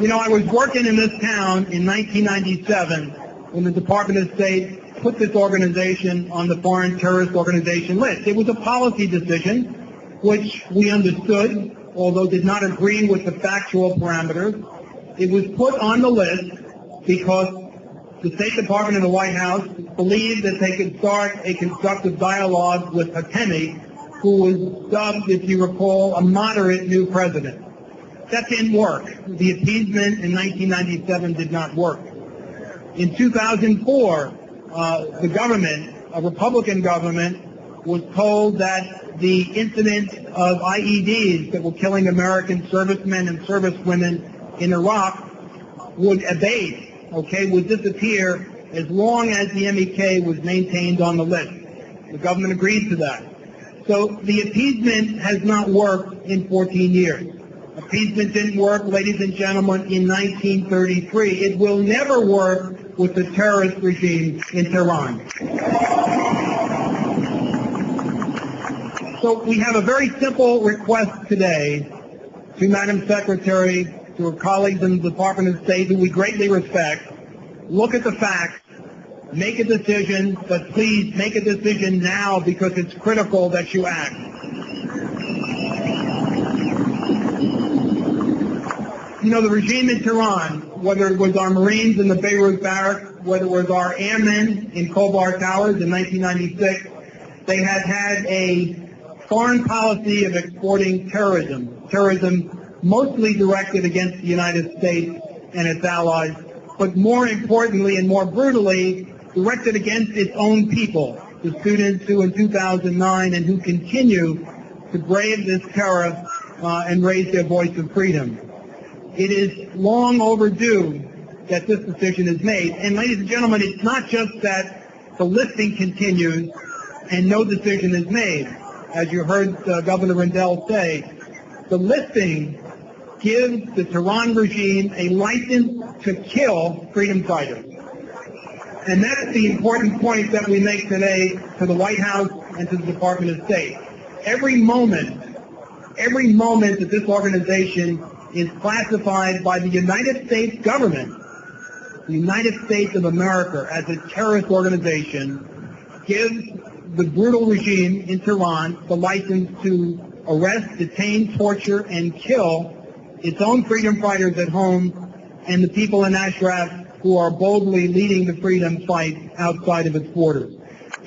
You know, I was working in this town in 1997 when the Department of State put this organization on the foreign terrorist organization list. It was a policy decision which we understood, although did not agree with the factual parameters. It was put on the list because the State Department and the White House believed that they could start a constructive dialogue with Hatemi, who was dubbed, if you recall, a moderate new president. That didn't work. The appeasement in 1997 did not work. In 2004, the government, a Republican government, was told that the incident of IEDs that were killing American servicemen and servicewomen in Iraq would abate, would disappear as long as the MEK was maintained on the list. The government agreed to that. So the appeasement has not worked in 14 years. Appeasement didn't work, ladies and gentlemen, in 1933. It will never work with the terrorist regime in Tehran. So we have a very simple request today to Madam Secretary, to her colleagues in the Department of State, who we greatly respect. Look at the facts, make a decision, but please make a decision now because it's critical that you act. You know, the regime in Tehran, whether it was our Marines in the Beirut barracks, whether it was our airmen in Khobar Towers in 1996, they had a foreign policy of exporting terrorism mostly directed against the United States and its allies, but more importantly and more brutally, directed against its own people, the students who in 2009 and who continue to brave this terror and raise their voice of freedom. It is long overdue that this decision is made. And ladies and gentlemen, it's not just that the listing continues and no decision is made. As you heard Governor Rendell say, the listing gives the Tehran regime a license to kill freedom fighters. And that's the important point that we make today to the White House and to the Department of State. Every moment that this organization is classified by the United States government, the United States of America, as a terrorist organization, gives the brutal regime in Tehran the license to arrest, detain, torture, and kill its own freedom fighters at home and the people in Ashraf who are boldly leading the freedom fight outside of its borders.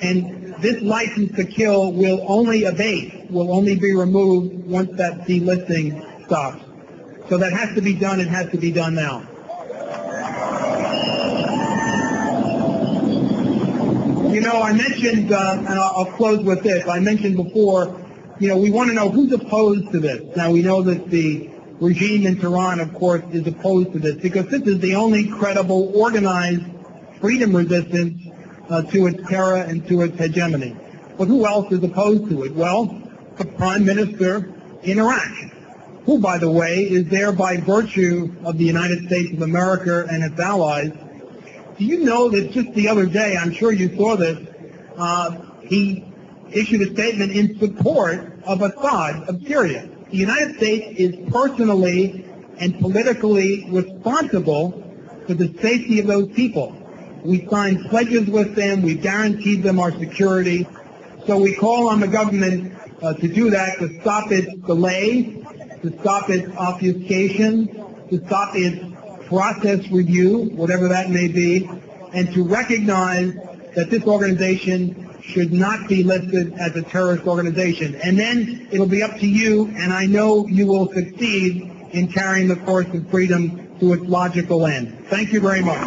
And this license to kill will only abate, will only be removed once that delisting stops. So that has to be done. It has to be done now. You know, I mentioned, and I'll close with this, I mentioned before, you know, we want to know who's opposed to this. Now, we know that the regime in Tehran, of course, is opposed to this because this is the only credible, organized freedom resistance to its terror and to its hegemony. But who else is opposed to it? Well, the Prime Minister in Iraq, who, by the way, is there by virtue of the United States of America and its allies. Do you know that just the other day, I'm sure you saw this, he issued a statement in support of Assad of Syria. The United States is personally and politically responsible for the safety of those people. We signed pledges with them. We guaranteed them our security. So we call on the government to do that, to stop its delay, to stop its obfuscation, to stop its process review, whatever that may be, and to recognize that this organization should not be listed as a terrorist organization. And then it'll be up to you, and I know you will succeed in carrying the course of freedom to its logical end. Thank you very much.